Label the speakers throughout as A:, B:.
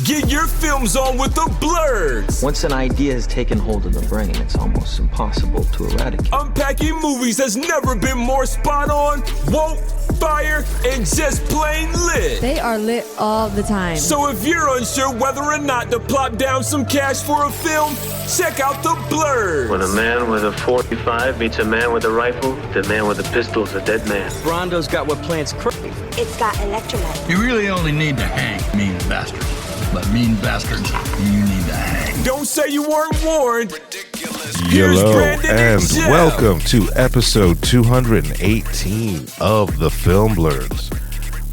A: Get your films on with the Blurs.
B: Once an idea has taken hold of the brain, it's almost impossible to eradicate.
A: Unpacking movies has never been more spot on, woke, fire, and just plain lit.
C: They are lit all the time.
A: So if you're unsure whether or not to plop down some cash for a film, check out the Blurs.
D: When a man with a 45 meets a man with a rifle, the man with a pistol is a dead man.
B: Brondo's got what plants crave.
E: It's got electrolyte.
F: You really only need to hang mean bastards. But mean bastards, you need to hang.
A: Don't say you weren't warned.
G: Hello and welcome to episode 218 of the Film Blurs.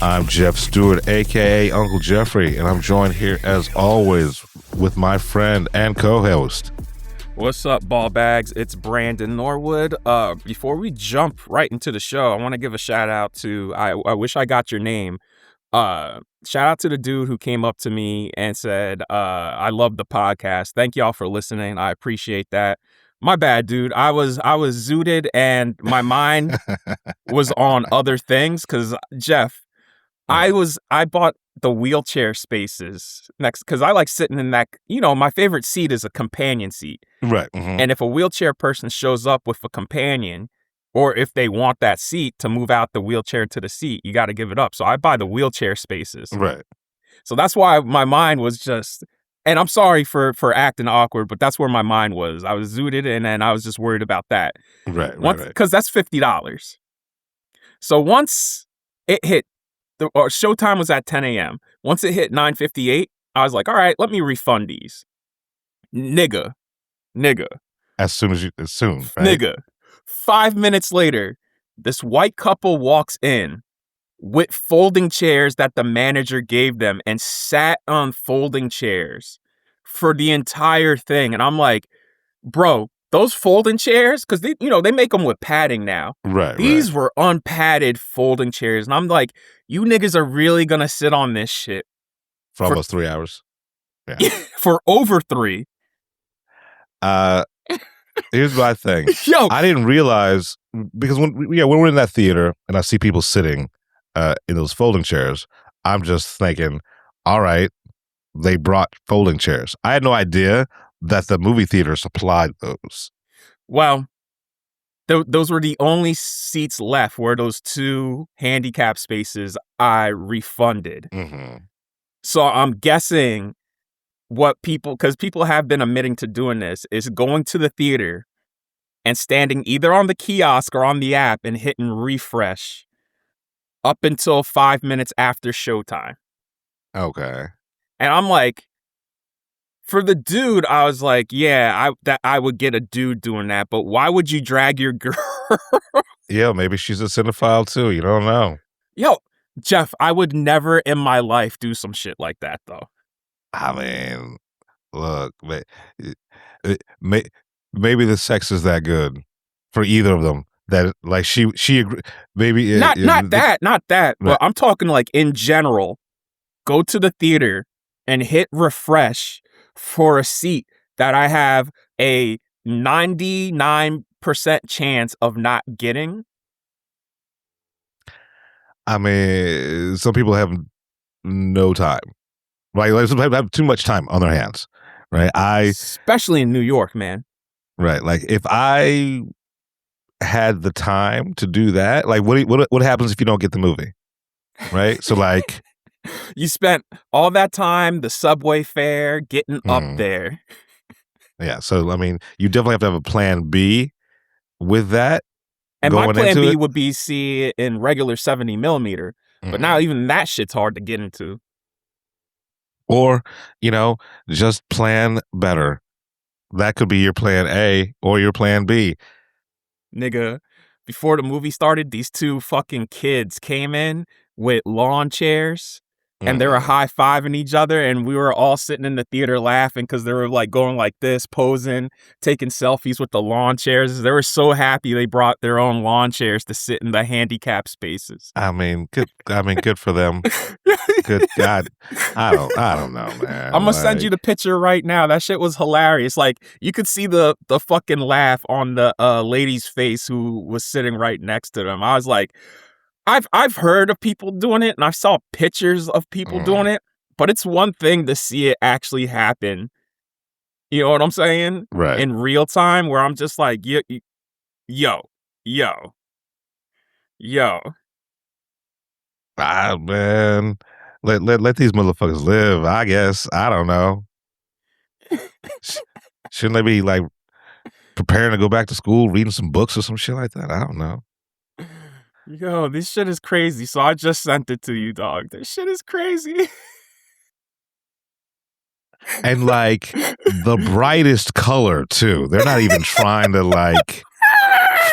G: I'm Jeff Stewart, aka Uncle Jeffrey, and I'm joined here as always with my friend and co-host.
H: What's up, ball bags? It's Brandon Norwood. Before we jump right into the show, I want to give a shout out to I wish I got your name. Shout out to the dude who came up to me and said, I love the podcast. Thank y'all for listening. I appreciate that. My bad, dude. I was zooted and my mind was on other things because Jeff, I bought the wheelchair spaces next because I like sitting in that, my favorite seat is a companion seat.
G: Right. Mm-hmm.
H: And if a wheelchair person shows up with a companion, or if they want that seat to move out the wheelchair to the seat, you got to give it up. So I buy the wheelchair spaces.
G: Right.
H: So that's why my mind was just, and I'm sorry for acting awkward, but that's where my mind was. I was zooted and then I was just worried about that.
G: Right.
H: Because that's $50. So once it hit, or showtime was at 10 a.m. Once it hit 9:58, I was like, all right, let me refund these. Nigga.
G: As soon, right?
H: Nigga. 5 minutes later, this white couple walks in with folding chairs that the manager gave them and sat on folding chairs for the entire thing. And I'm like, bro, those folding chairs, because they make them with padding now.
G: Right.
H: These were unpadded folding chairs. And I'm like, you niggas are really going to sit on this shit.
G: For almost 3 hours.
H: Yeah. For over 3.
G: Here's my thing.
H: Yo,
G: I didn't realize, because when we're in that theater and I see people sitting in those folding chairs, I'm just thinking, all right, they brought folding chairs. I had no idea that the movie theater supplied those.
H: Well, those were the only seats left, were those 2 handicap spaces I refunded.
G: Mm-hmm.
H: So I'm guessing because people have been admitting to doing this, is going to the theater and standing either on the kiosk or on the app and hitting refresh up until 5 minutes after showtime.
G: Okay.
H: And I'm like, for the dude, I was like, yeah, I would get a dude doing that, but why would you drag your girl?
G: Yeah, maybe she's a cinephile too. You don't know.
H: Yo, Jeff, I would never in my life do some shit like that, though.
G: I mean, look, maybe the sex is that good for either of them that like she maybe
H: not that,
G: right.
H: But I'm talking like in general. Go to the theater and hit refresh for a seat that I have a 99% chance of not getting.
G: I mean, some people have no time. Right, like some people have too much time on their hands, right?
H: Especially in New York, man.
G: Right, like if I had the time to do that, like what happens if you don't get the movie, right? So like,
H: you spent all that time, the subway fare, getting up there.
G: Yeah, so I mean, you definitely have to have a plan B with that.
H: And my plan B would be see it in regular 70 millimeter, but now even that shit's hard to get into.
G: Or, just plan better. That could be your plan A or your plan B.
H: Nigga, before the movie started, these 2 fucking kids came in with lawn chairs and they were high-fiving each other, and we were all sitting in the theater laughing because they were like going like this, posing, taking selfies with the lawn chairs. They were so happy they brought their own lawn chairs to sit in the handicap spaces.
G: I mean, good for them. Good God. I don't know, man.
H: I'm gonna send you the picture right now. That shit was hilarious. Like, you could see the fucking laugh on the lady's face who was sitting right next to them. I was like, I've heard of people doing it, and I saw pictures of people doing it, but it's one thing to see it actually happen. You know what I'm saying?
G: Right.
H: In real time, where I'm just like, yo, yo, yo.
G: Ah, man. Let these motherfuckers live, I guess. I don't know. Shouldn't they be like preparing to go back to school, reading some books or some shit like that? I don't know.
H: Yo, this shit is crazy. So I just sent it to you, dog. This shit is crazy.
G: And like the brightest color too. They're not even trying to like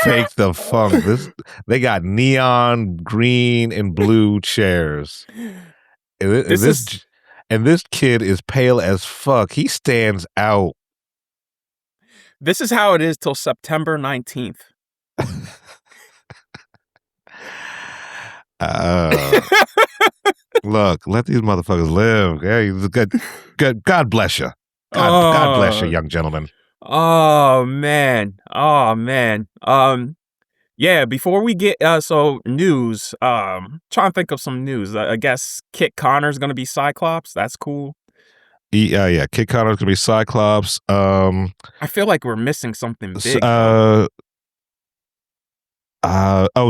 G: fake the funk. They got neon green and blue chairs. And this kid is pale as fuck. He stands out.
H: This is how it is till September 19th.
G: Look, let these motherfuckers live. Hey, good. God bless you. God bless you, young gentleman.
H: Oh man. Yeah, before we get so news, trying to think of some news. I guess Kit Connor's gonna be Cyclops. That's cool.
G: Yeah. Kit Connor's gonna be Cyclops.
H: I feel like we're missing something big.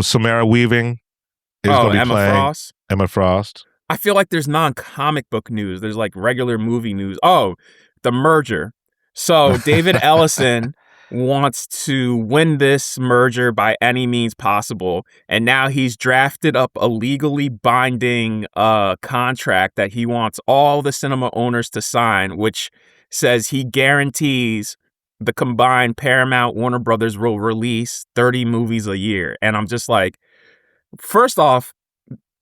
G: Samara Weaving is gonna be
H: Emma
G: playing
H: Frost.
G: Emma Frost.
H: I feel like there's non-comic book news. There's like regular movie news. Oh, the merger. So David Ellison wants to win this merger by any means possible. And now he's drafted up a legally binding contract that he wants all the cinema owners to sign, which says he guarantees the combined Paramount Warner Brothers will release 30 movies a year. And I'm just like, first off,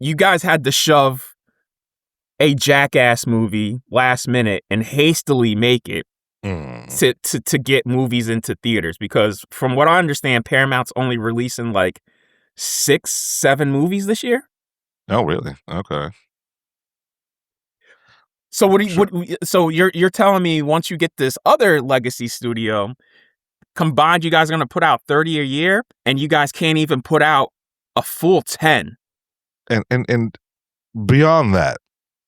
H: you guys had to shove a Jackass movie last minute and hastily make it to get movies into theaters, because from what I understand, Paramount's only releasing like 6-7 movies this year.
G: Oh, really? Okay.
H: So so you're telling me once you get this other legacy studio combined, you guys are gonna put out 30 a year, and you guys can't even put out a full 10.
G: And beyond that,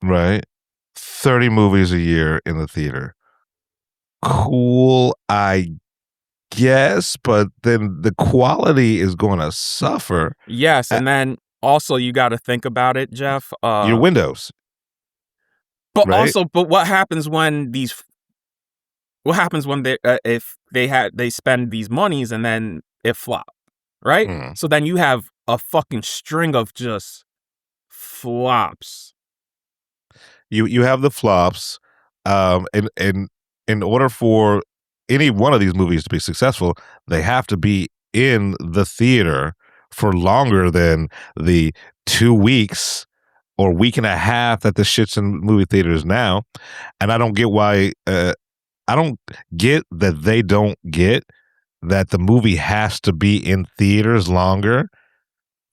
G: right? 30 movies a year in the theater. Cool, I guess, but then the quality is going to suffer.
H: Yes, and then also you got to think about it, Jeff.
G: Your windows.
H: But
G: right?
H: also, what happens when they if they spend these monies and then it flop, right? So then you have a fucking string of just flops.
G: You have the flops, and in order for any one of these movies to be successful, they have to be in the theater for longer than the 2 weeks or week and a half that the shit's in movie theaters now. And I don't get why. I don't get that they don't get that the movie has to be in theaters longer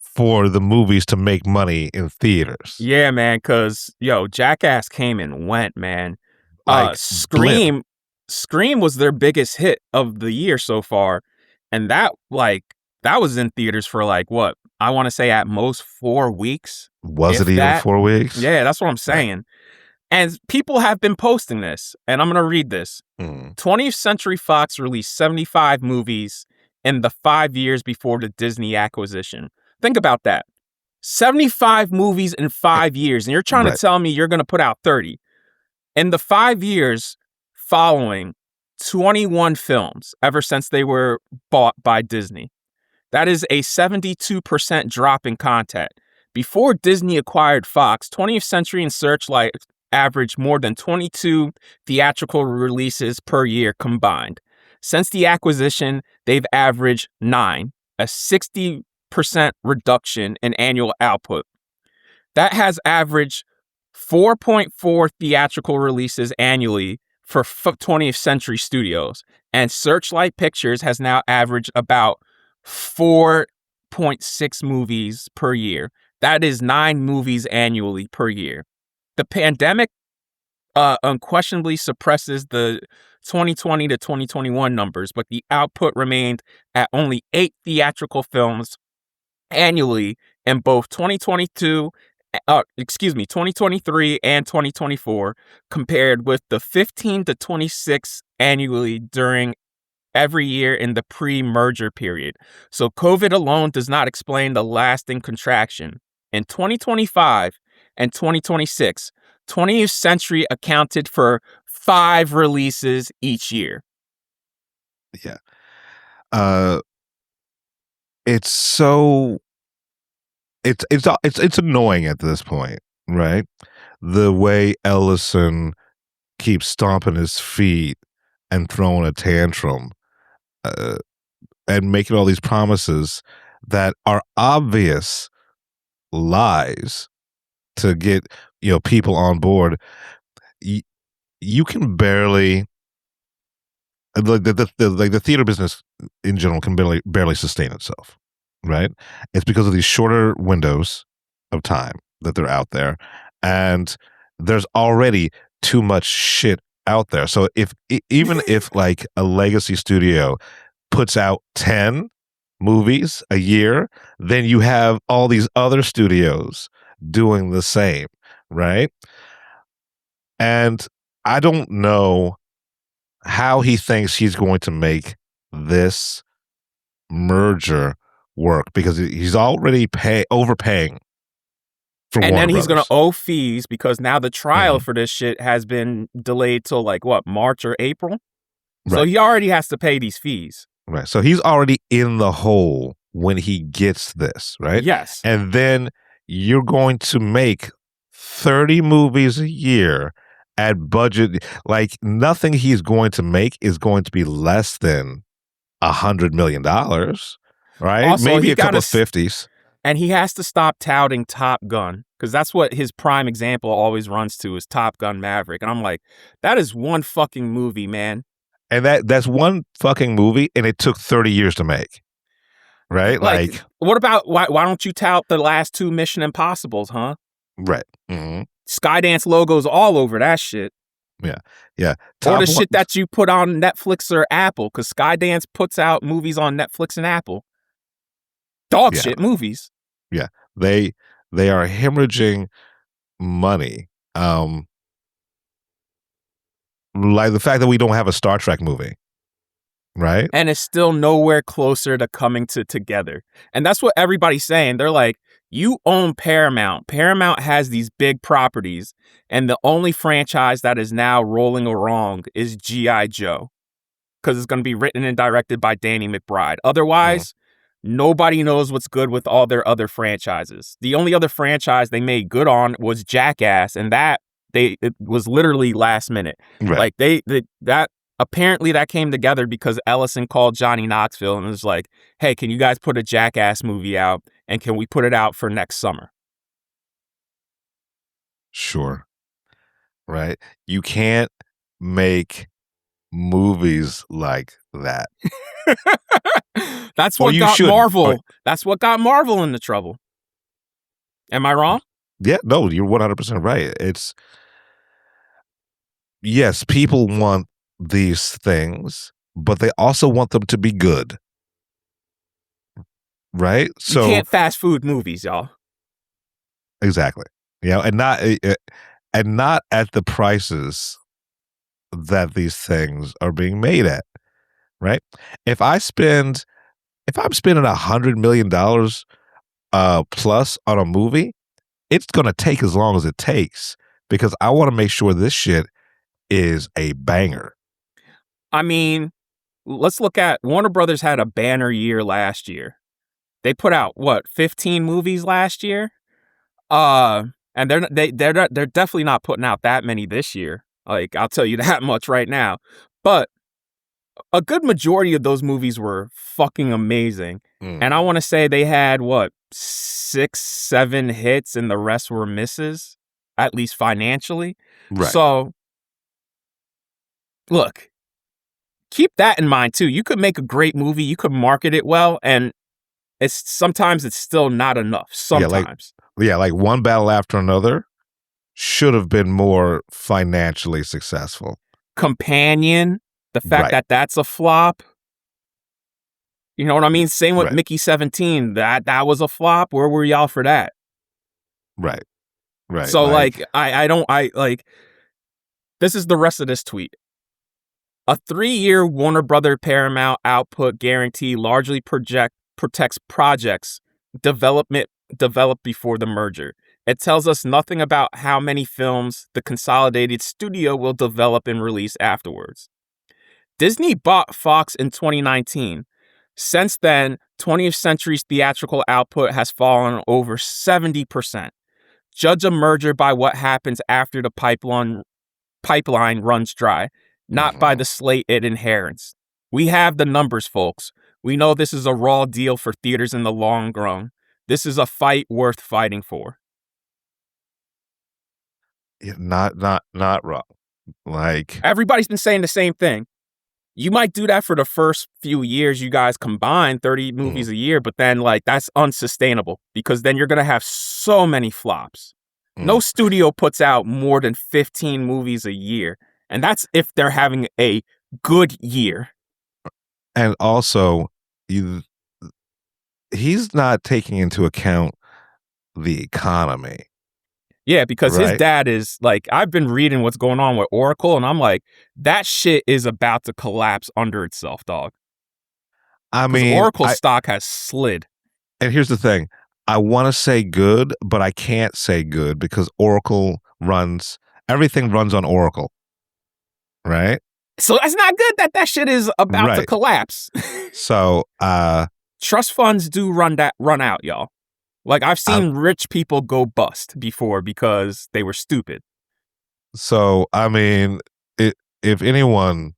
G: for the movies to make money in theaters.
H: Yeah, man, because, Jackass came and went, man.
G: Like,
H: Scream was their biggest hit of the year so far. And that was in theaters for like, what? I want to say at most 4 weeks.
G: Was it even 4 weeks?
H: Yeah, that's what I'm saying. And people have been posting this, and I'm going to read this. 20th Century Fox released 75 movies in the 5 years before the Disney acquisition. Think about that. 75 movies in 5 years. And you're trying to tell me you're going to put out 30. In the 5 years following, 21 films ever since they were bought by Disney. That is a 72% drop in content. Before Disney acquired Fox, 20th Century and Searchlight averaged more than 22 theatrical releases per year combined. Since the acquisition, they've averaged 9, a 60% reduction in annual output. That has averaged 4.4 theatrical releases annually for 20th Century Studios, and Searchlight Pictures has now averaged about 4.6 movies per year. That is 9 movies annually per year. The pandemic unquestionably suppresses the 2020 to 2021 numbers, but the output remained at only 8 theatrical films annually in both 2022 2023 and 2024 compared with the 15 to 26 annually during every year in the pre-merger period. So COVID alone does not explain the lasting contraction. In 2025 and 2026, 20th Century accounted for 5 releases each year.
G: Yeah. It's so it's annoying at this point, right? The way Ellison keeps stomping his feet and throwing a tantrum, and making all these promises that are obvious lies to get people on board. You can barely the theater business in general can barely sustain itself, right? It's because of these shorter windows of time that they're out there, and there's already too much shit out there. So even if like a legacy studio puts out 10 movies a year, then you have all these other studios doing the same, right? And I don't know how he thinks he's going to make this merger work, because he's already overpaying for
H: and
G: Warner
H: then he's going to
G: Brothers.
H: owe fees because now the trial for this shit has been delayed till like what, March or April? So
G: Right.
H: he already has to pay these fees.
G: Right. So he's already in the hole when he gets this, right?
H: Yes.
G: And then you're going to make 30 movies a year at budget. Like, nothing he's going to make is going to be less than $100 million, right?
H: Also,
G: maybe
H: he
G: a couple
H: gotta
G: of 50s.
H: And he has to stop touting Top Gun, because that's what his prime example always runs to, is Top Gun Maverick. And I'm like, that is one fucking movie, man.
G: And that's one fucking movie, and it took 30 years to make. Right? Like
H: what about, why don't you tout the last 2 Mission Impossibles, huh?
G: right. Mm-hmm.
H: Skydance logos all over that shit.
G: Yeah. Yeah.
H: Or the shit that you put on Netflix or Apple, because Skydance puts out movies on Netflix and Apple. Dog shit movies.
G: Yeah. They are hemorrhaging money. Like the fact that we don't have a Star Trek movie. Right?
H: And it's still nowhere closer to coming together. And that's what everybody's saying. They're like, you own Paramount. Paramount has these big properties, and the only franchise that is now rolling along is G.I. Joe, because it's going to be written and directed by Danny McBride. Otherwise, nobody knows what's good with all their other franchises. The only other franchise they made good on was Jackass, and it was literally last minute.
G: Right.
H: Like apparently that came together because Ellison called Johnny Knoxville and was like, hey, can you guys put a Jackass movie out, and can we put it out for next summer?
G: Sure. Right? You can't make movies like that.
H: That's what got Marvel. That's what got Marvel into trouble. Am I wrong?
G: Yeah, no, you're 100% right. Yes, people want these things, but they also want them to be good. Right? So
H: you can't fast food movies, y'all.
G: Exactly. And not at the prices that these things are being made at. Right? If I'm spending $100 million plus on a movie, it's going to take as long as it takes, because I want to make sure this shit is a banger.
H: I mean, let's look at Warner Brothers had a banner year last year. They put out 15 movies last year? And they're definitely not putting out that many this year. Like, I'll tell you that much right now. But a good majority of those movies were fucking amazing. And I want to say they had 6, 7 hits, and the rest were misses, at least financially.
G: Right.
H: So look, keep that in mind too. You could make a great movie, you could market it well, and sometimes it's still not enough. Sometimes.
G: Like One Battle After Another should have been more financially successful.
H: Companion, the fact that that's a flop. You know what I mean? Same with Mickey 17. That was a flop. Where were y'all for that?
G: Right. Right.
H: So like I like this is the rest of this tweet. A 3-year Warner Brother Paramount output guarantee largely protects projects developed before the merger. It tells us nothing about how many films the consolidated studio will develop and release afterwards. Disney bought Fox in 2019. Since then, 20th Century's theatrical output has fallen over 70%. Judge a merger by what happens after the pipeline runs dry, not by the slate it inherits. We have the numbers, folks. We know this is a raw deal for theaters in the long run. This is a fight worth fighting for.
G: Yeah, not wrong. Like,
H: Everybody's been saying the same thing. You might do that for the first few years you guys combine 30 movies a year, but then like that's unsustainable because then you're going to have so many flops. No studio puts out more than 15 movies a year, and that's if they're having a good year.
G: and also, he's not taking into account the economy.
H: Yeah, because his
G: Right.
H: dad is like, I've been reading what's going on with Oracle, and I'm like, that shit is about to collapse under itself, dog.
G: I
H: 'Cause
G: mean,
H: Oracle stock has slid.
G: and here's the thing. I want to say good, but I can't say good because everything runs on Oracle. Right?
H: So that's not good that shit is about to
G: Right.
H: collapse.
G: So,
H: Trust funds do run out, y'all. Like I've seen rich people go bust before because they were stupid.
G: so I mean, if anyone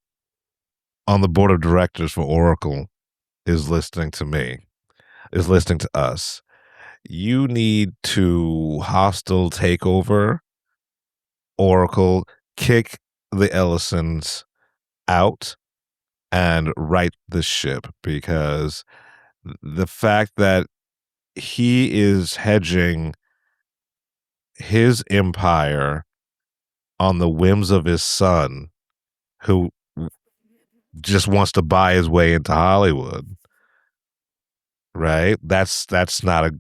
G: on the board of directors for Oracle is listening to us, you need to hostile takeover Oracle, kick the Ellisons out, and right the ship, because the fact that he is hedging his empire on the whims of his son, who just wants to buy his way into Hollywood, right? That's not a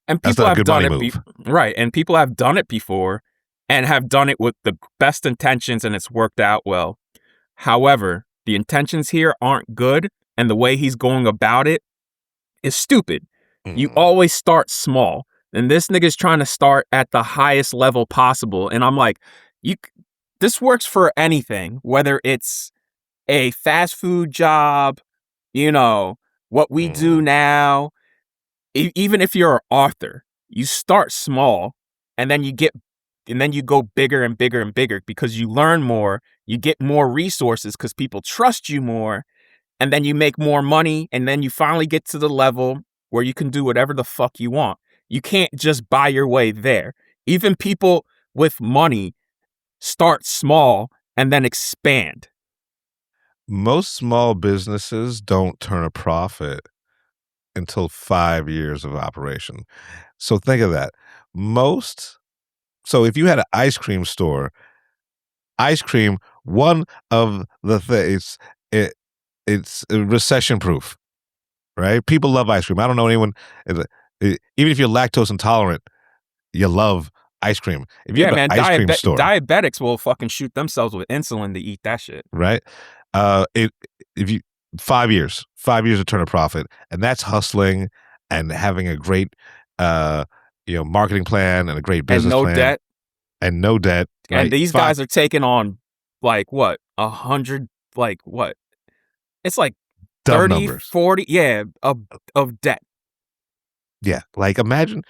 G: good money move.
H: Right, and people have done it before and have done it with the best intentions and it's worked out well. However, the intentions here aren't good and the way he's going about it is stupid. You always start small. And this nigga's trying to start at the highest level possible. And I'm like, this works for anything, whether it's a fast food job, what we do now. Even if you're an author, you start small and then you go bigger and bigger and bigger because you learn more, you get more resources because people trust you more, and then you make more money, and then you finally get to the level where you can do whatever the fuck you want. You can't just buy your way there. Even people with money start small and then expand.
G: Most small businesses don't turn a profit until 5 years of operation. So think of that. So if you had an ice cream store, one of the things, it's recession proof, right? People love ice cream. I don't know anyone, even if you're lactose intolerant, you love ice cream. If you have an ice cream store,
H: diabetics will fucking shoot themselves with insulin to eat that shit.
G: Right? If you 5 years to turn a profit, and that's hustling and having a great marketing plan and a great business plan. And no debt.
H: And
G: right?
H: these guys are taking on like what? 100, like what? It's like 30, 40, yeah, of debt.
G: Yeah. Like imagine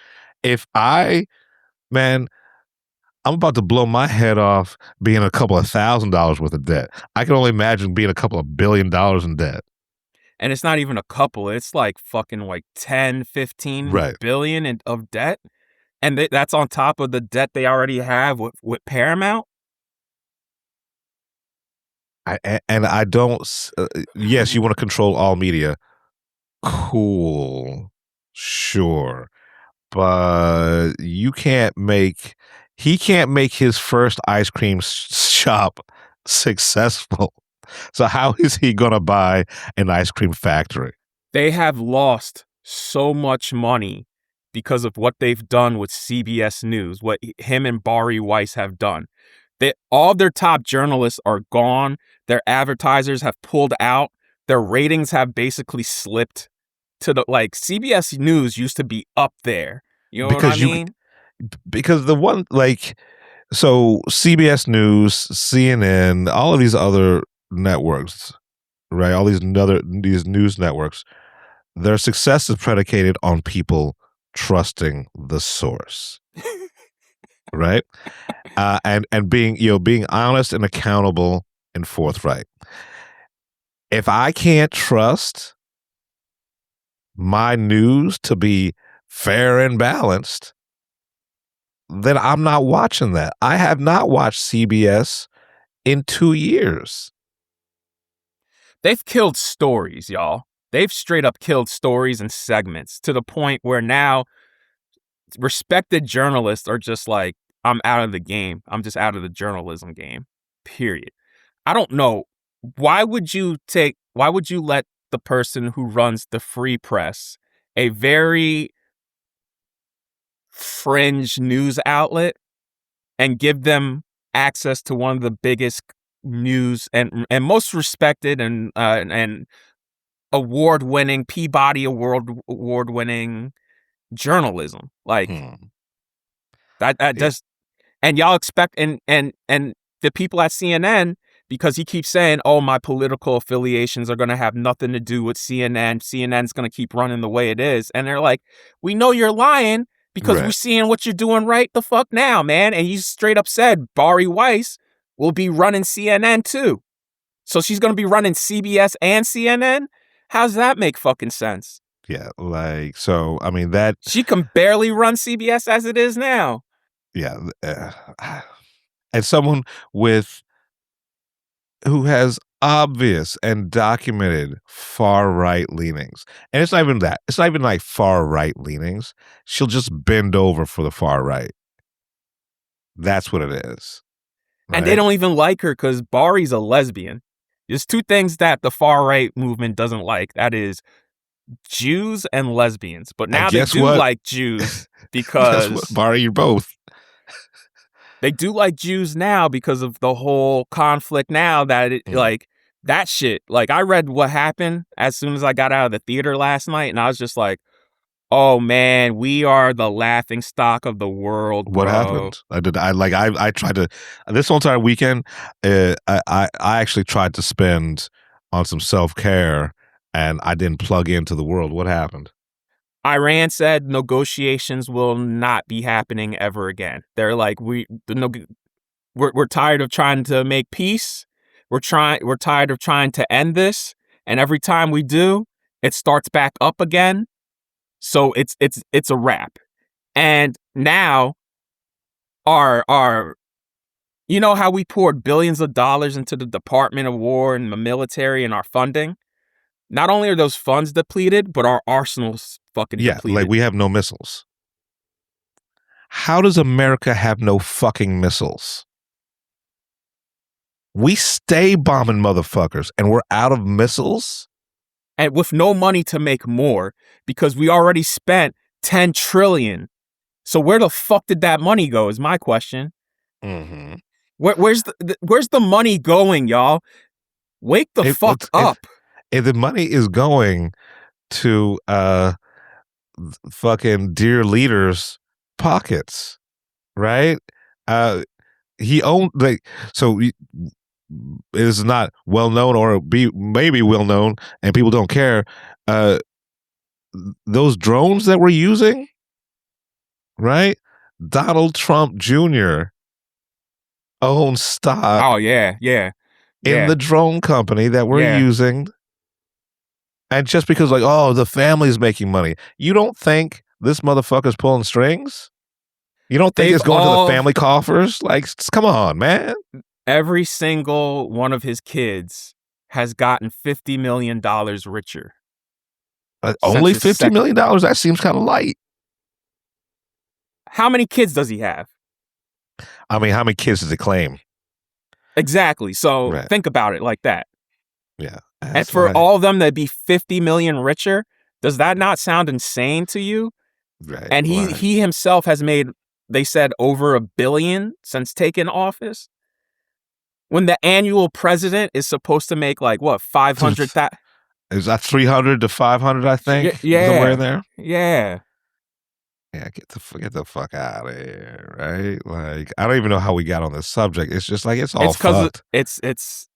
G: if I'm about to blow my head off being a couple of $1,000s worth of debt. I can only imagine being a couple of $1 billion in debt.
H: And it's not even a couple. It's like fucking like 10, 15 billion of debt. And that's on top of the debt they already have with Paramount.
G: I don't. Yes, you want to control all media. Cool, sure, but he can't make his first ice cream shop successful. So how is he gonna buy an ice cream factory?
H: They have lost so much money because of what they've done with CBS News, what him and Bari Weiss have done. All their top journalists are gone. Their advertisers have pulled out. Their ratings have basically slipped to CBS News used to be up there. You know what I mean?
G: Because the one, so CBS News, CNN, all of these other networks, right? All these news networks, their success is predicated on people trusting the source, right? And being honest and accountable and forthright. If I can't trust my news to be fair and balanced, then I'm not watching that. I have not watched CBS in 2 years.
H: They've killed stories, y'all. They've straight up killed stories and segments to the point where now respected journalists are just like, I'm out of the game. I'm just out of the journalism game, period. I don't know. Why would you let the person who runs the Free Press, a very fringe news outlet, and give them access to one of the biggest news and most respected and award-winning Peabody award-winning journalism? That just, and y'all expect and the people at CNN, because he keeps saying, oh, my political affiliations are going to have nothing to do with CNN. CNN's going to keep running the way it is. And they're like, we know you're lying because we're seeing what you're doing right the fuck now, man. And he's straight up said Bari Weiss will be running CNN too. So she's going to be running CBS and CNN? How's that make fucking sense?
G: Yeah, so, I mean, that...
H: She can barely run CBS as it is now.
G: Yeah. And someone who has obvious and documented far-right leanings. And it's not even that. It's not even like far-right leanings. She'll just bend over for the far-right. That's what it is. Right?
H: And they don't even like her because Bari's a lesbian. There's two things that the far-right movement doesn't like. That is Jews and lesbians. But now they do like Jews because...
G: Guess what, Bari, you're both.
H: They do like Jews now because of the whole conflict now that that shit. Like, I read what happened as soon as I got out of the theater last night, and I was just like, oh man, we are the laughing stock of the world, bro.
G: What happened? I tried to, this whole entire weekend, I actually tried to spend on some self-care, and I didn't plug into the world. What happened?
H: Iran said negotiations will not be happening ever again. They're like, we're tired of trying to make peace. We're tired of trying to end this, and every time we do, it starts back up again. So it's a wrap. And now our you know how we poured billions of dollars into the Department of War and the military and our funding? Not only are those funds depleted, but our arsenal's fucking depleted.
G: Yeah, like we have no missiles. How does America have no fucking missiles? We stay bombing motherfuckers and we're out of missiles?
H: And with no money to make more because we already spent $10 trillion. So where the fuck did that money go is my question.
G: Mm-hmm.
H: Where's the money going, y'all? Wake the fuck up.
G: If the money is going to fucking dear leaders' pockets, right? He owned so it is not well known or maybe well known, and people don't care. Those drones that we're using, right? Donald Trump Jr. owns stock.
H: Oh yeah.
G: In the drone company that we're using. And just because, the family's making money, you don't think this motherfucker's pulling strings? You don't think it's going to the family coffers? Come on, man.
H: Every single one of his kids has gotten $50 million richer.
G: Only $50 million? That seems kind of light.
H: How many kids does he have?
G: I mean, how many kids does it claim?
H: Exactly. So think about it like that.
G: Yeah.
H: And for all of them to be 50 million richer, does that not sound insane to you?
G: Right.
H: And he himself has made, they said, over $1 billion since taking office. When the annual president is supposed to make like what, 500,000?
G: Is that 300 to 500? I think somewhere in there.
H: Yeah.
G: Yeah, get the fuck out of here, right? Like, I don't even know how we got on this subject. It's just like it's all fucked.
H: It's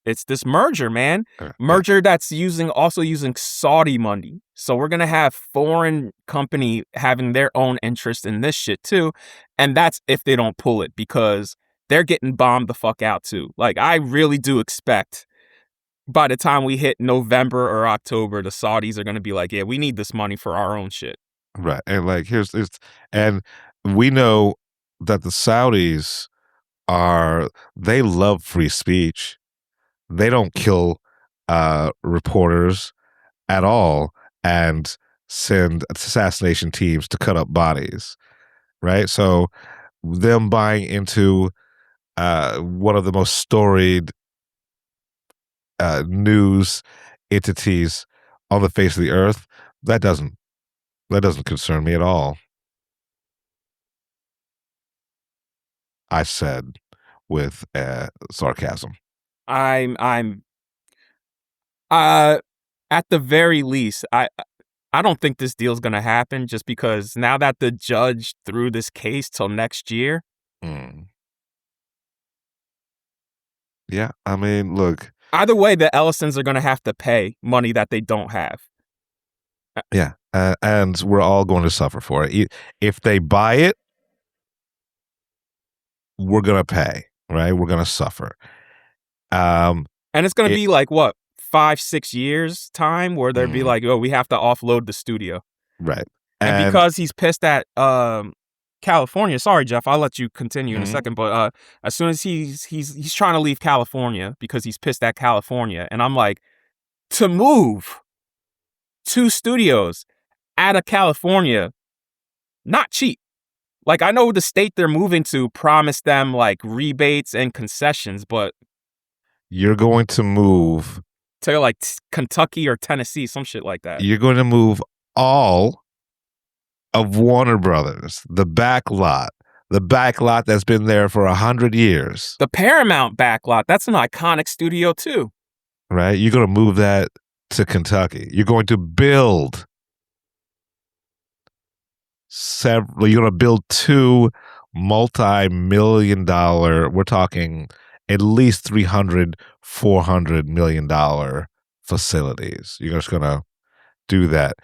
H: this merger, man.
G: Yeah.
H: Merger that's also using Saudi money. So we're gonna have foreign company having their own interest in this shit too, and that's if they don't pull it, because they're getting bombed the fuck out too. Like, I really do expect by the time we hit November or October, the Saudis are gonna be like, yeah, we need this money for our own shit.
G: Right. And like and we know that the Saudis they love free speech. They don't kill reporters at all and send assassination teams to cut up bodies. Right? So them buying into one of the most storied news entities on the face of the earth, that doesn't concern me at all. I said with sarcasm.
H: I'm at the very least, I don't think this deal's gonna happen, just because now that the judge threw this case till next year.
G: Yeah, I mean, look.
H: Either way, the Ellisons are gonna have to pay money that they don't have.
G: Yeah, and we're all going to suffer for it. If they buy it, we're gonna pay, right? We're gonna suffer.
H: And it's gonna be like what, 5-6 years time where they'll be like, oh, we have to offload the studio,
G: right?
H: And because he's pissed at California. Sorry, Jeff, I'll let you continue in a second. But as soon as he's trying to leave California because he's pissed at California, and I'm like, to move 2 studios out of California, not cheap. Like, I know the state they're moving to promised them like rebates and concessions, but
G: you're going to move
H: to like Kentucky or Tennessee, some shit like that.
G: You're going to move all of Warner Brothers, the back lot that's been there for 100 years.
H: The Paramount backlot, that's an iconic studio too.
G: Right? You're going to move that to Kentucky. You're going to build you're going to build 2 multi-million-dollar, we're talking at least $300-400 million facilities. You're just going to do that.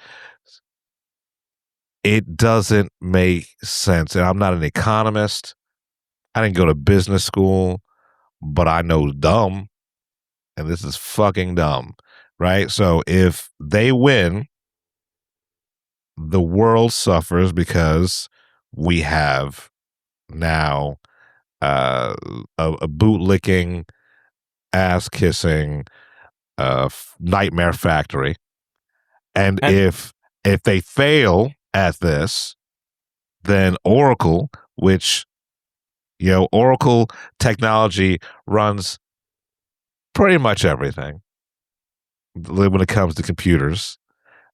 G: It doesn't make sense. And I'm not an economist. I didn't go to business school, but I know dumb. And this is fucking dumb, right? So if they win, the world suffers because we have now a bootlicking, ass-kissing nightmare factory. And if they fail at this, then Oracle, which, Oracle technology runs pretty much everything when it comes to computers,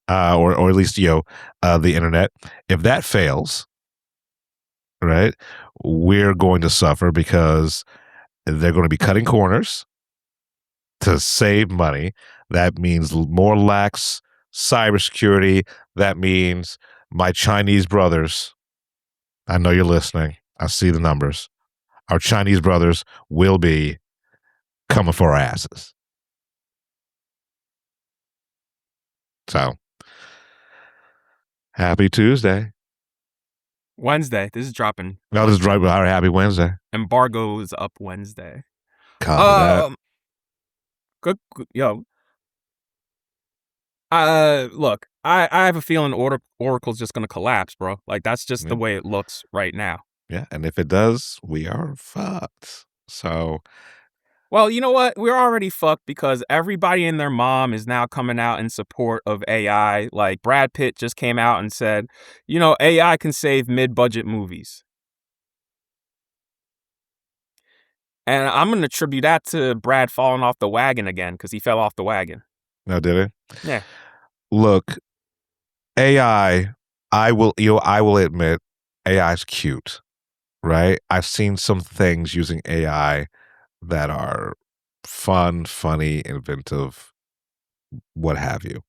G: or at least, the internet. If that fails, right, we're going to suffer because they're going to be cutting corners to save money. That means more lax cybersecurity. That means my Chinese brothers, I know you're listening, I see the numbers. Our Chinese brothers will be coming for our asses. So, happy Tuesday.
H: Wednesday. This is dropping.
G: No, this is dropping. All right, happy Wednesday.
H: Embargo is up Wednesday.
G: Copy that.
H: Good, yo. Look, I have a feeling Oracle's just gonna collapse, bro. Like, that's just the way it looks right now.
G: Yeah, and if it does, we are fucked. So,
H: well, you know what? We're already fucked because everybody and their mom is now coming out in support of AI. Like, Brad Pitt just came out and said, AI can save mid-budget movies. And I'm going to attribute that to Brad falling off the wagon again, because he fell off the wagon.
G: No, did it?
H: Yeah.
G: Look, AI I will admit AI's cute, right? I've seen some things using AI that are fun, funny, inventive, what have you.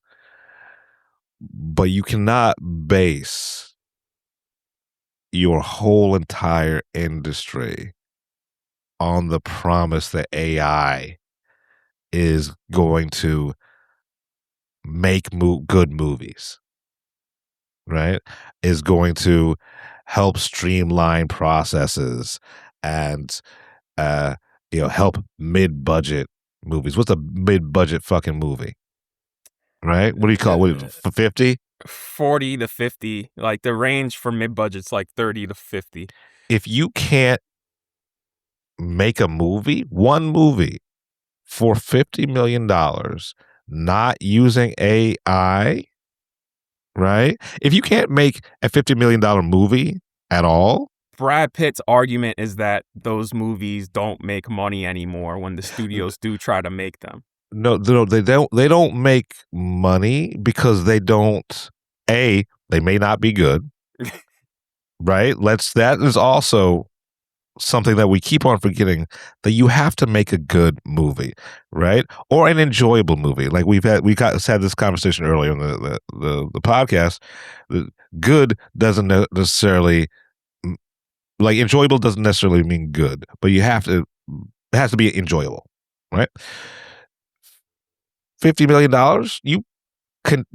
G: But you cannot base your whole entire industry on the promise that AI is going to make good movies, right? Is going to help streamline processes and help mid-budget movies. What's a mid-budget fucking movie? Right? What do you call it? What, for 50?
H: 40 to 50. Like the range for mid-budget's like 30 to 50.
G: If you can't make a movie, one movie for $50 million, not using AI, right? If you can't make a $50 million movie at all,
H: Brad Pitt's argument is that those movies don't make money anymore when the studios do try to make them.
G: No, they don't. They don't make money because they don't. They may not be good, right? That is also something that we keep on forgetting, that you have to make a good movie, right? Or an enjoyable movie. Like we've had this conversation earlier in the podcast. Good doesn't necessarily, like, enjoyable doesn't necessarily mean good, but it has to be enjoyable, right? $50 million,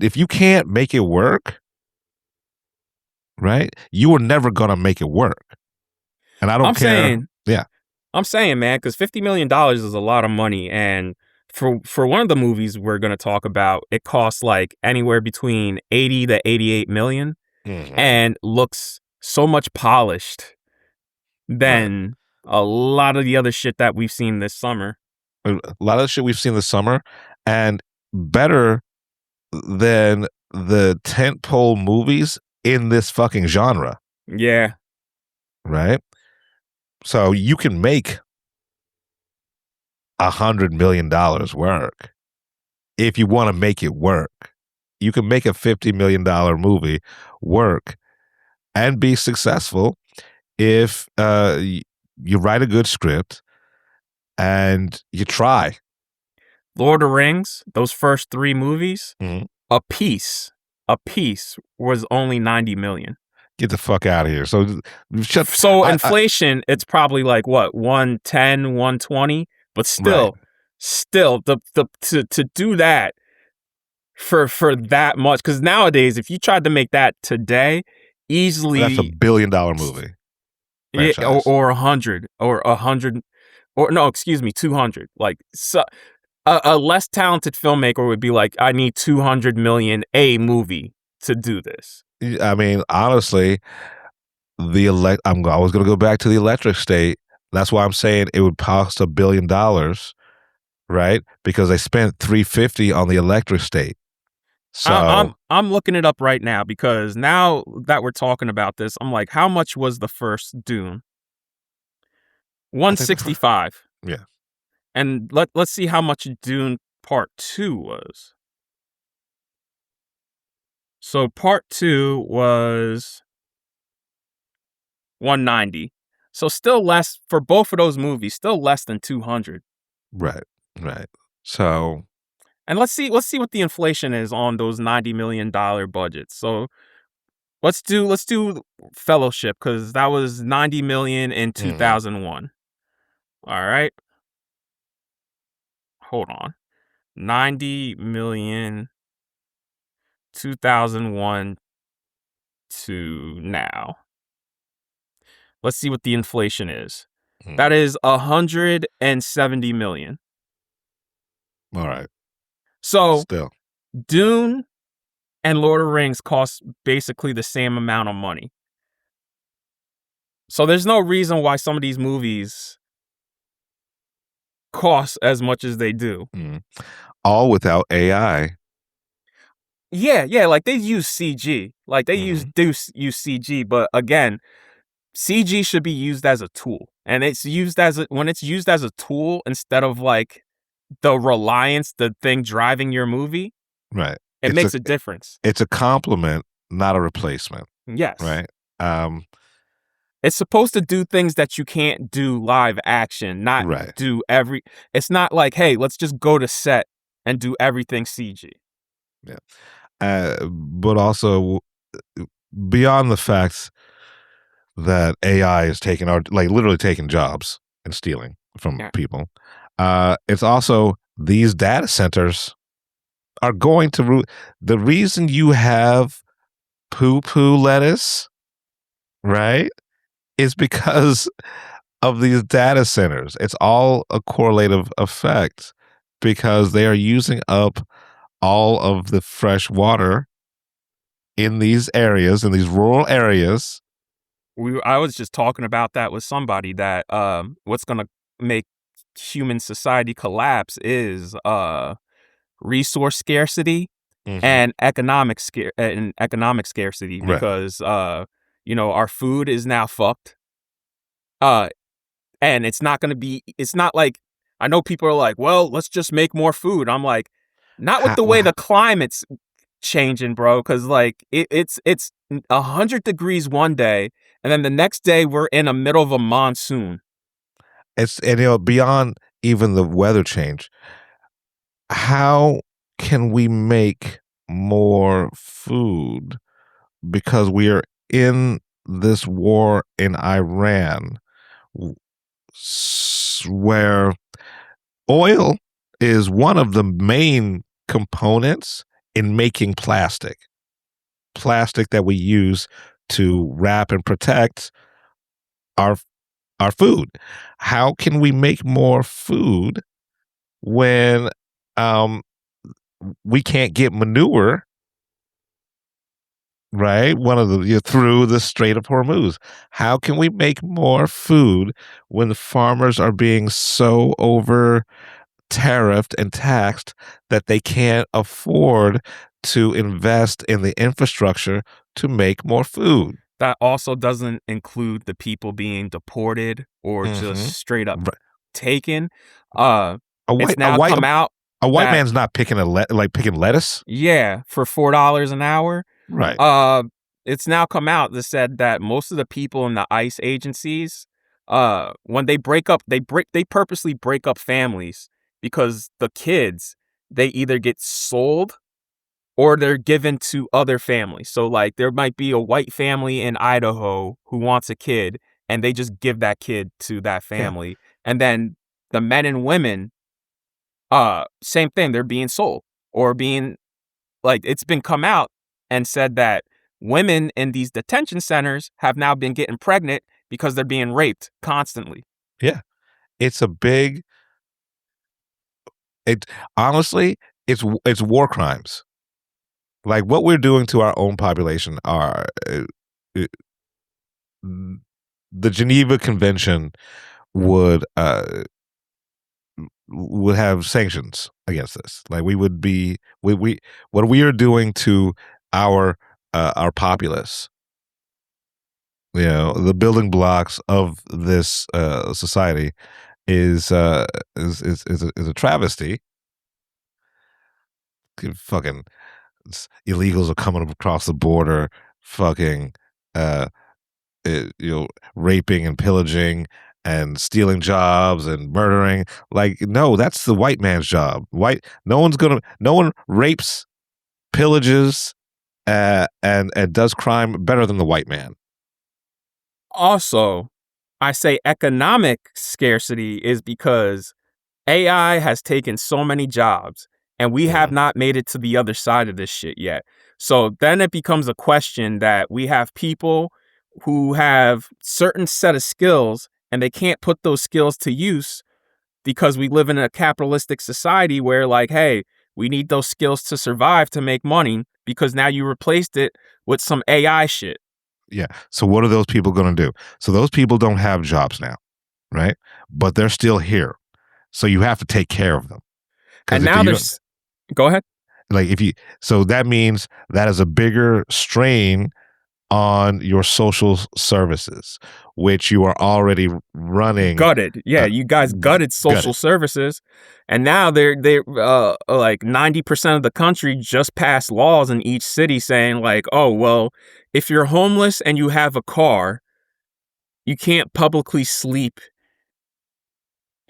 G: if you can't make it work, right? You are never gonna make it work. And I don't care.
H: I'm saying, man, because $50 million is a lot of money, and for one of the movies we're gonna talk about, it costs like anywhere between 80 to 88 million, and looks so much polished than a lot of the other shit that we've seen this summer.
G: A lot of the shit we've seen this summer, and better than the tentpole movies in this fucking genre.
H: Yeah.
G: Right? So you can make $100 million work if you want to make it work. You can make a $50 million movie work and be successful if you write a good script and you try.
H: Lord of the Rings, those first 3 movies, a piece was only 90 million.
G: Get the fuck out of here. So
H: inflation, it's probably like what, 110, 120, but still to do that for that much, because nowadays if you tried to make that today, easily
G: that's $1 billion movie.
H: Or 100 or 200. Like, so a less talented filmmaker would be like, I need 200 million a movie to do this.
G: I mean, honestly, I'm always going to go back to the Electric State. That's why I'm saying it would cost $1 billion, right? Because they spent $350 on the Electric State. So
H: I'm looking it up right now, because now that we're talking about this, I'm like, how much was the first Dune? 165.
G: Yeah.
H: And let's see how much Dune Part 2 was. So Part 2 was 190. So still less for both of those movies, still less than 200.
G: Right. So,
H: and let's see what the inflation is on those $90 million budgets. So let's do Fellowship, because that was 90 million in 2001. All right. Hold on. 90 million 2001 to now. Let's see what the inflation is. That is 170 million.
G: All right.
H: So
G: still,
H: Dune and Lord of the Rings cost basically the same amount of money. So there's no reason why some of these movies cost as much as they do.
G: All without AI.
H: Yeah, like they use CG. Like they use CG, but again, CG should be used as a tool. And when it's used as a tool instead of like the reliance, the thing driving your movie,
G: right?
H: It makes a difference.
G: It's a compliment not a replacement,
H: Yes.
G: right?
H: It's supposed to do things that you can't do live action, not
G: Right.
H: do it's not like, hey, let's just go to set and do everything CG.
G: Yeah. But also beyond the fact that AI is taking literally taking jobs and stealing from people, it's also these data centers are going to the reason you have poo lettuce, right, is because of these data centers. It's all a correlative effect because they are using up all of the fresh water in these areas, in these rural areas.
H: I was just talking about that with somebody that what's gonna make human society collapse is resource scarcity and economic scarcity
G: Right.
H: because our food is now fucked. And it's not like, I know people are like, well, let's just make more food. I'm like, not with the way the climate's changing, bro, because like it's 100 degrees one day and then the next day we're in the middle of a monsoon.
G: Beyond even the weather change, how can we make more food? Because we are in this war in Iran where oil is one of the main components in making plastic that we use to wrap and protect our food. How can we make more food when we can't get manure, right? Through the Strait of Hormuz. How can we make more food when the farmers are being so over tariffed and taxed that they can't afford to invest in the infrastructure to make more food?
H: That also doesn't include the people being deported or just straight up taken. It's now come out.
G: A white man's not picking picking lettuce.
H: Yeah, for $4 an hour.
G: Right.
H: It's now come out that said that most of the people in the ICE agencies, when they break up, they purposely break up families because the kids, they either get sold or they're given to other families. So like there might be a white family in Idaho who wants a kid and they just give that kid to that family. Yeah. And then the men and women, same thing, they're being sold or being like, it's been come out and said that women in these detention centers have now been getting pregnant because they're being raped constantly.
G: Yeah. It's a big, honestly, it's war crimes. Like what we're doing to our own population are the Geneva Convention would have sanctions against this. Like we would be we what we are doing to our populace. The building blocks of this society is a travesty. Fucking illegals are coming across the border, fucking raping and pillaging and stealing jobs and murdering. Like, no, that's the white man's job. No one rapes, pillages, and does crime better than the white man.
H: Also, I say economic scarcity is because AI has taken so many jobs and we have not made it to the other side of this shit yet. So then it becomes a question that we have people who have certain set of skills and they can't put those skills to use because we live in a capitalistic society where like, hey, we need those skills to survive to make money because now you replaced it with some AI shit.
G: Yeah. So what are those people going to do? So those people don't have jobs now, right? But they're still here. So you have to take care of them.
H: And now go ahead.
G: So that means that is a bigger strain on your social services, which you are already running.
H: Gutted. Yeah, you guys gutted social services. And now they're like 90% of the country just passed laws in each city saying like, oh, well, if you're homeless and you have a car, you can't publicly sleep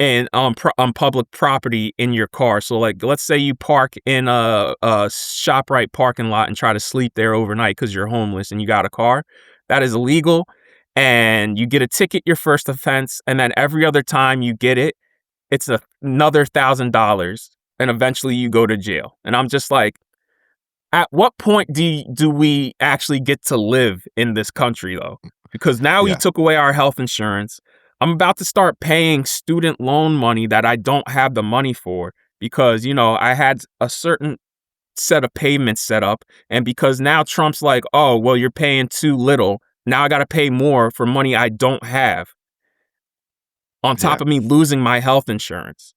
H: and on public property in your car. So like, let's say you park in a ShopRite parking lot and try to sleep there overnight because you're homeless and you got a car. That is illegal, and you get a ticket your first offense, and then every other time you get it, it's another $1,000, and eventually you go to jail. And I'm just like, at what point do we actually get to live in this country though? Because now you took away our health insurance. I'm about to start paying student loan money that I don't have the money for because, I had a certain set of payments set up. And because now Trump's like, oh, well, you're paying too little. Now I got to pay more for money I don't have on top of me losing my health insurance.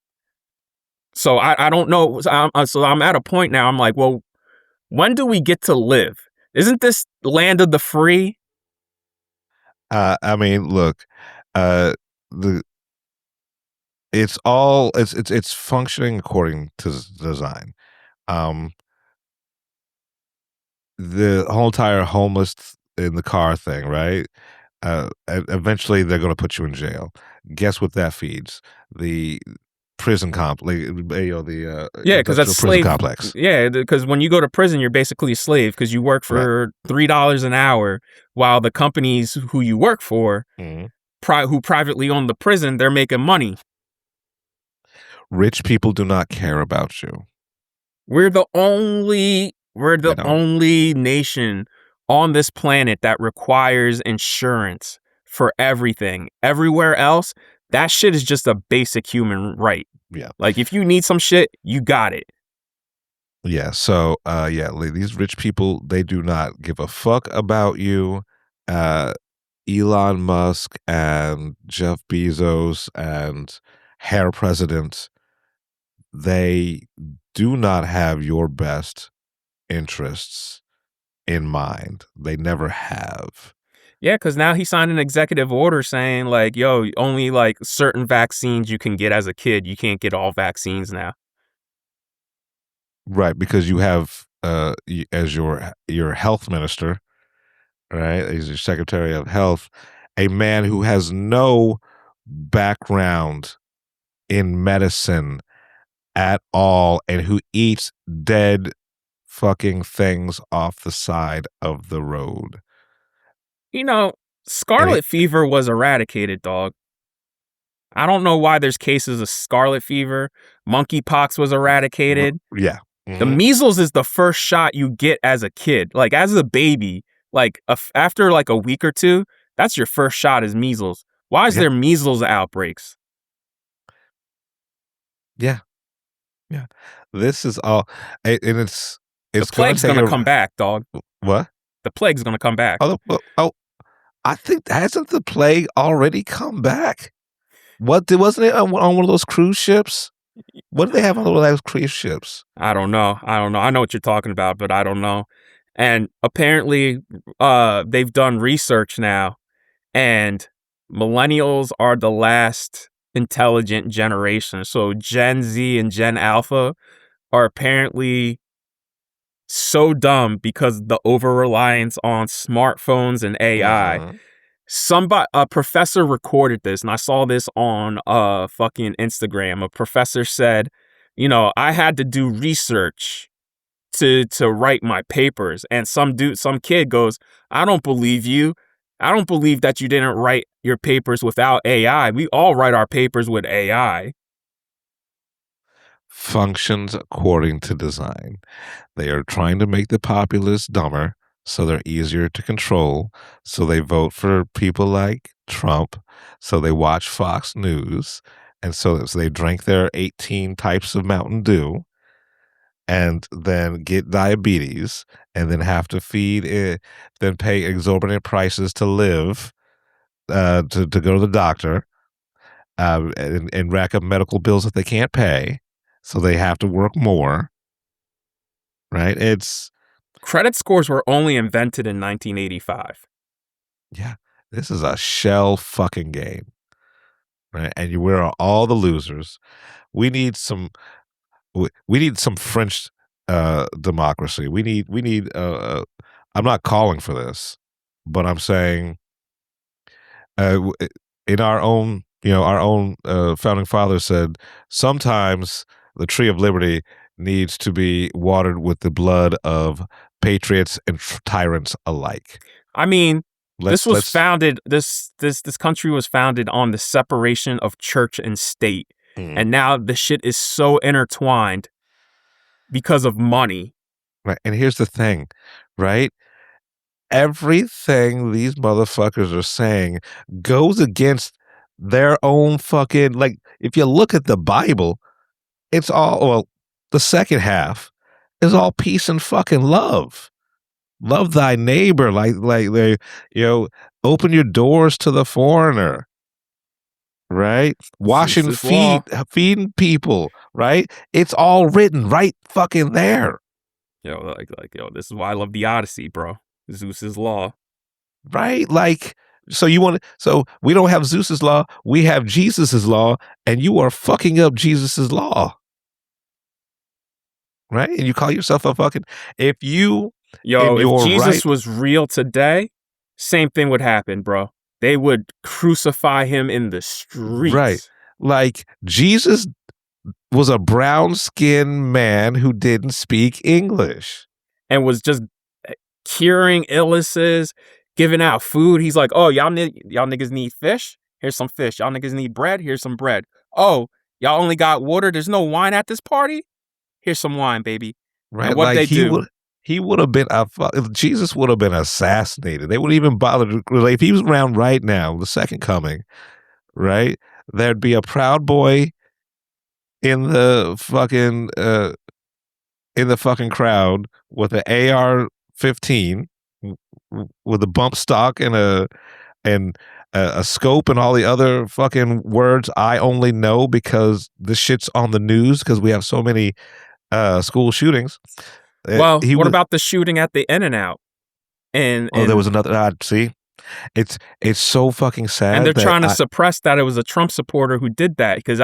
H: So I don't know. So I'm at a point now. I'm like, well, when do we get to live? Isn't this land of the free?
G: I mean, look, it's functioning according to design. The whole entire homeless in the car thing, right? Eventually they're going to put you in jail. Guess what that feeds? The prison complex,
H: because that's
G: prison
H: slave
G: complex.
H: Yeah, because when you go to prison, you're basically a slave because you work for $3 an hour, while the companies who you work for, who privately own the prison, they're making money.
G: Rich people do not care about you.
H: We're the only nation on this planet that requires insurance for everything. Everywhere else, that shit is just a basic human right.
G: Yeah.
H: Like if you need some shit, you got it.
G: Yeah. So, these rich people, they do not give a fuck about you. Elon Musk and Jeff Bezos and Hair President, they do not have your best interests in mind. They never have.
H: Yeah, because now he signed an executive order saying like, yo, only like certain vaccines you can get as a kid. You can't get all vaccines now.
G: Right, because you have as your health minister, right, as your Secretary of Health, a man who has no background in medicine at all and who eats dead fucking things off the side of the road.
H: Scarlet fever was eradicated, dog. I don't know why there's cases of scarlet fever. Monkeypox was eradicated.
G: Yeah.
H: The measles is the first shot you get as a kid. Like as a baby, like after like a week or two, that's your first shot is measles. Why is there measles outbreaks?
G: Yeah. Yeah. This is all, and it's
H: the plague's gonna come back, dog.
G: What?
H: The plague's gonna come back.
G: I think, hasn't the plague already come back? Wasn't it on one of those cruise ships? What do they have on those cruise ships?
H: I don't know. I know what you're talking about, but I don't know. And apparently, they've done research now, and millennials are the last intelligent generation. So Gen Z and Gen Alpha are apparently so dumb because the over-reliance on smartphones and AI. A professor recorded this, and I saw this on fucking Instagram. A professor said, I had to do research to write my papers, and some kid goes, I don't believe you. I don't believe that you didn't write your papers without AI. We all write our papers with AI.
G: Functions according to design. They are trying to make the populace dumber so they're easier to control. So they vote for people like Trump. So they watch Fox News. And so they drink their 18 types of Mountain Dew and then get diabetes and then have to feed it, then pay exorbitant prices to live, to go to the doctor, and rack up medical bills that they can't pay. So they have to work more, right?
H: Credit scores were only invented in 1985.
G: Yeah, this is a shell fucking game, right? And we're all the losers. We need some. We need some French democracy. We need. I'm not calling for this, but I'm saying, in our own, our own founding fathers said sometimes the tree of liberty needs to be watered with the blood of patriots and tyrants alike.
H: I mean,
G: Let's
H: this country was founded on the separation of church and state. And now the shit is so intertwined because of money.
G: Right. And here's the thing, right? Everything these motherfuckers are saying goes against their own fucking, like, if you look at the Bible, it's all, well, the second half is all peace and fucking love. Love thy neighbor, like they, open your doors to the foreigner. Right? Washing feet, feeding people, right? It's all written right fucking there.
H: This is why I love the Odyssey, bro. Zeus's law.
G: Right? Like, so we don't have Zeus's law, we have Jesus's law, and you are fucking up Jesus's law. Right? And you call yourself a fucking, if
H: Jesus was real today, same thing would happen, bro. They would crucify him in the streets.
G: Right. Like, Jesus was a brown-skinned man who didn't speak English.
H: And was just curing illnesses, giving out food. He's like, oh, y'all niggas need fish? Here's some fish. Y'all niggas need bread? Here's some bread. Oh, y'all only got water? There's no wine at this party? Here's some wine, baby.
G: Right.
H: And what
G: like
H: they do?
G: He would have been Jesus would have been assassinated. They wouldn't even bother to, like, if he was around right now, the second coming, right? There'd be a Proud Boy in the fucking crowd with an AR-15 with a bump stock and a scope and all the other fucking words I only know because this shit's on the news because we have so many school shootings.
H: Well, what about the shooting at the In-N-Out? And
G: there was another. See, it's so fucking sad.
H: And they're trying to suppress that it was a Trump supporter who did that because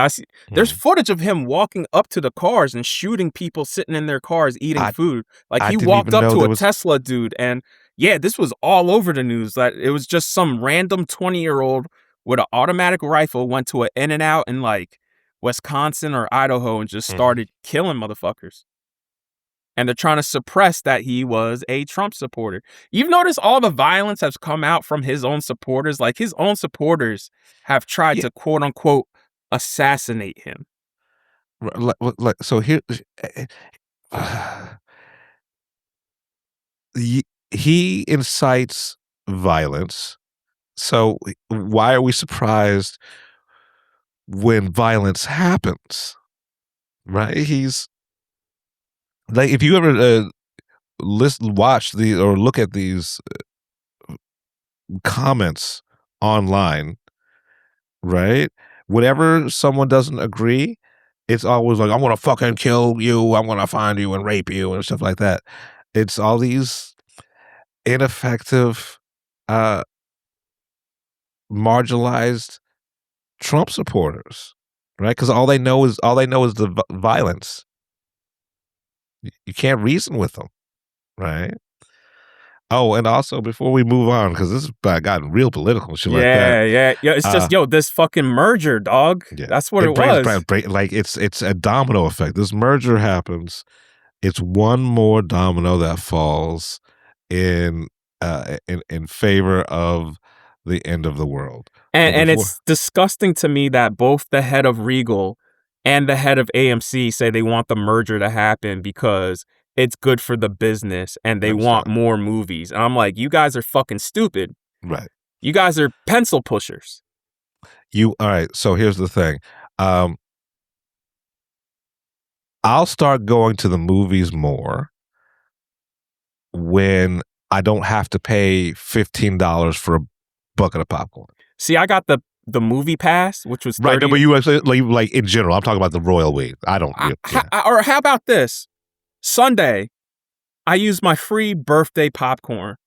H: there's footage of him walking up to the cars and shooting people sitting in their cars eating food. Like, he walked up to a Tesla dude, and yeah, this was all over the news. That it was just some random 20-year-old with an automatic rifle went to an In-N-Out in like Wisconsin or Idaho and just started killing motherfuckers. And they're trying to suppress that he was a Trump supporter. You've noticed all the violence has come out from his own supporters. Like, his own supporters have tried to, quote unquote, assassinate him.
G: So here, he incites violence. So why are we surprised when violence happens? Right? He's like, if you ever look at these comments online, right? Whenever someone doesn't agree, it's always like, I'm gonna fucking kill you, I'm gonna find you and rape you and stuff like that. It's all these ineffective, marginalized Trump supporters, right? Because all they know is the violence. You can't reason with them, right? Oh, and also before we move on, because this has gotten real political and shit like that.
H: Yeah. It's just this fucking merger, dog. Yeah. That's what it was.
G: Like, it's a domino effect. This merger happens. It's one more domino that falls in favor of the end of the world.
H: And it's disgusting to me that both the head of Regal and the head of AMC say they want the merger to happen because it's good for the business and they want more movies. And I'm like, you guys are fucking stupid.
G: Right.
H: You guys are pencil pushers.
G: All right. So here's the thing. I'll start going to the movies more when I don't have to pay $15 for a bucket of popcorn.
H: See, I got the movie pass, which was 30.
G: Right. No, but you actually, like in general, I'm talking about the royal we. I don't.
H: Or how about this? Sunday, I used my free birthday popcorn,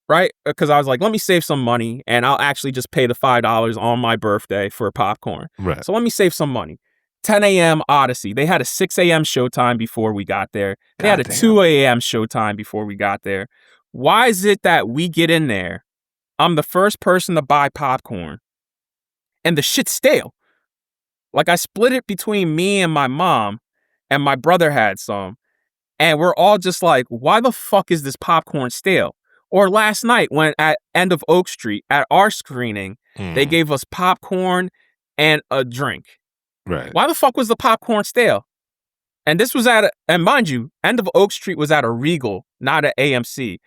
H: right? Because I was like, let me save some money, and I'll actually just pay the $5 on my birthday for popcorn.
G: Right.
H: So let me save some money. 10 a.m. Odyssey. They had a 6 a.m. showtime before we got there. They had a 2 a.m. showtime before we got there. Why is it that we get in there, I'm the first person to buy popcorn, and the shit's stale? Like, I split it between me and my mom, and my brother had some, and we're all just like, why the fuck is this popcorn stale? Or last night when at End of Oak Street, at our screening, they gave us popcorn and a drink.
G: Right.
H: Why the fuck was the popcorn stale? And this was and mind you, End of Oak Street was at a Regal, not at AMC.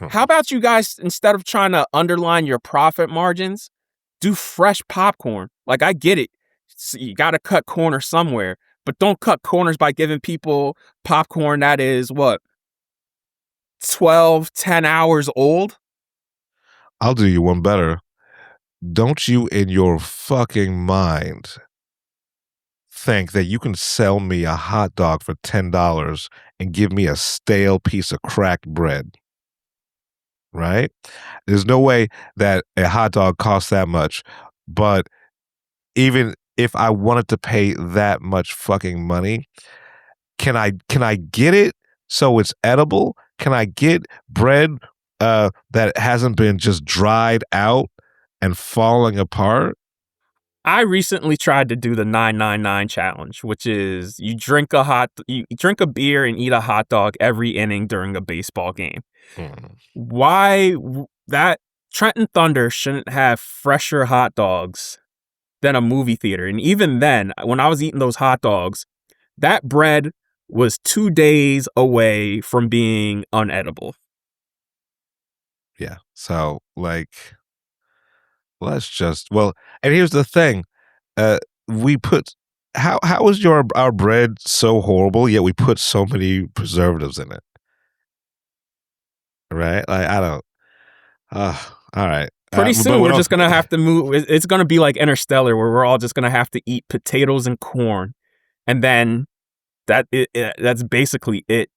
H: How about you guys, instead of trying to underline your profit margins, do fresh popcorn? Like, I get it. So you got to cut corners somewhere, but don't cut corners by giving people popcorn that is, 10 hours old?
G: I'll do you one better. Don't you in your fucking mind think that you can sell me a hot dog for $10 and give me a stale piece of cracked bread? Right? There's no way that a hot dog costs that much. But even if I wanted to pay that much fucking money, can I get it so it's edible? Can I get bread that hasn't been just dried out and falling apart?
H: I recently tried to do the 999 challenge, which is you drink a beer and eat a hot dog every inning during a baseball game. Why that Trenton Thunder shouldn't have fresher hot dogs than a movie theater? And even then, when I was eating those hot dogs, that bread was 2 days away from being unedible.
G: Yeah. So, like, let's just, and here's the thing. We put, how is our bread so horrible, yet we put so many preservatives in it? Right? Like, I don't, all right.
H: Pretty soon, we're just going to have to move. It's going to be like Interstellar, where we're all just going to have to eat potatoes and corn. And then that's basically it.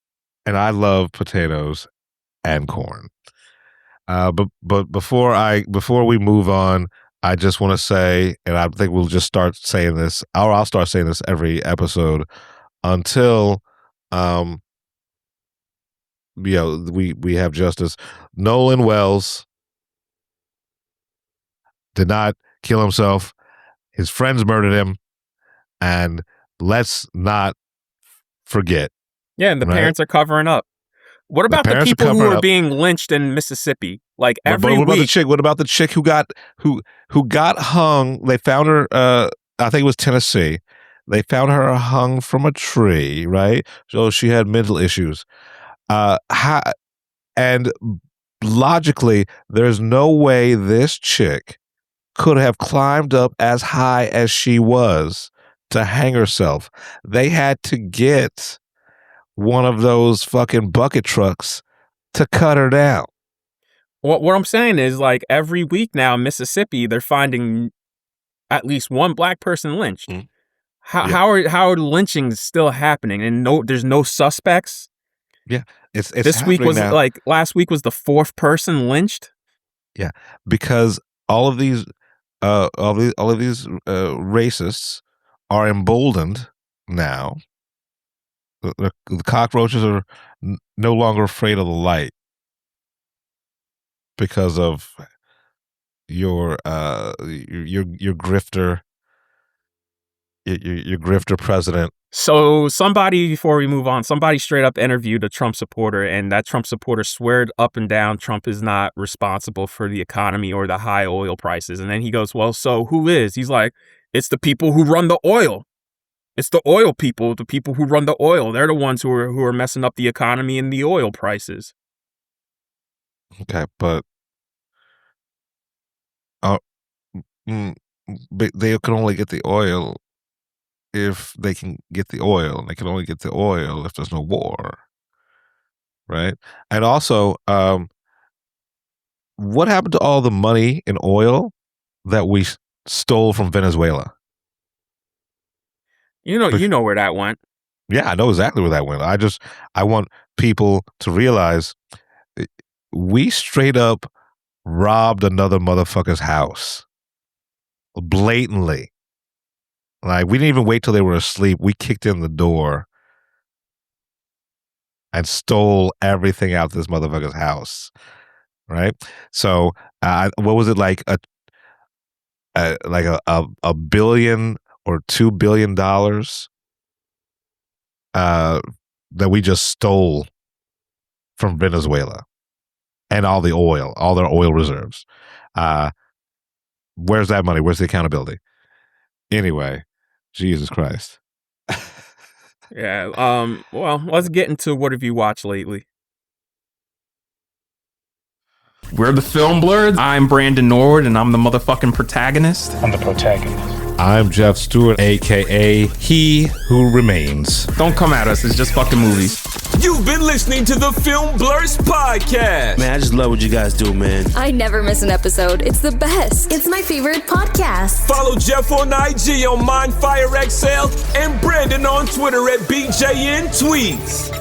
G: And I love potatoes and corn. But before we move on, I just want to say, and I think we'll just start saying this, or I'll start saying this every episode until we have justice. Nolan Wells did not kill himself. His friends murdered him, and let's not forget.
H: Yeah, and the parents are covering up. What about the people who are being lynched in Mississippi? Like every
G: what
H: week.
G: What about the chick who got hung? They found her. I think it was Tennessee. They found her hung from a tree. Right. So she had mental issues. And logically, there's no way this chick could have climbed up as high as she was to hang herself. They had to get one of those fucking bucket trucks to cut her down.
H: What I'm saying is, like, every week now in Mississippi, they're finding at least one black person lynched. How are lynchings still happening? And there's no suspects?
G: Yeah, it's
H: this week was
G: now.
H: Like last week was the fourth person lynched.
G: Yeah, because all of these racists are emboldened now. The cockroaches are no longer afraid of the light because of your grifter, your grifter president.
H: So somebody, before we move on, somebody straight up interviewed a Trump supporter, and that Trump supporter sweared up and down Trump is not responsible for the economy or the high oil prices. And then he goes, well, so who is? He's like, it's the people who run the oil. It's the oil people, the people who run the oil. They're the ones who are messing up the economy and the oil prices.
G: Okay, but they can only get the oil if they can get the oil, and they can only get the oil if there's no war, right? And also, what happened to all the money in oil that we stole from Venezuela?
H: You know where that went.
G: Yeah, I know exactly where that went. I want people to realize we straight up robbed another motherfucker's house. Blatantly. Like, we didn't even wait till they were asleep. We kicked in the door and stole everything out of this motherfucker's house. Right? So, what was it, like a billion or $2 billion that we just stole from Venezuela and all the oil, all their oil reserves. Where's that money? Where's the accountability? Anyway, Jesus Christ.
H: Yeah. Well, let's get into what have you watched lately. We're the Film Blurs. I'm Brandon Norwood, and I'm the motherfucking protagonist.
I: I'm the protagonist.
G: I'm Jeff Stewart, a.k.a. He Who Remains.
H: Don't come at us. It's just fucking movies.
A: You've been listening to the Film Blurs podcast.
J: Man, I just love what you guys do, man.
K: I never miss an episode. It's the best. It's my favorite podcast.
A: Follow Jeff on IG on MindFireXL and Brandon on Twitter at BJN Tweets.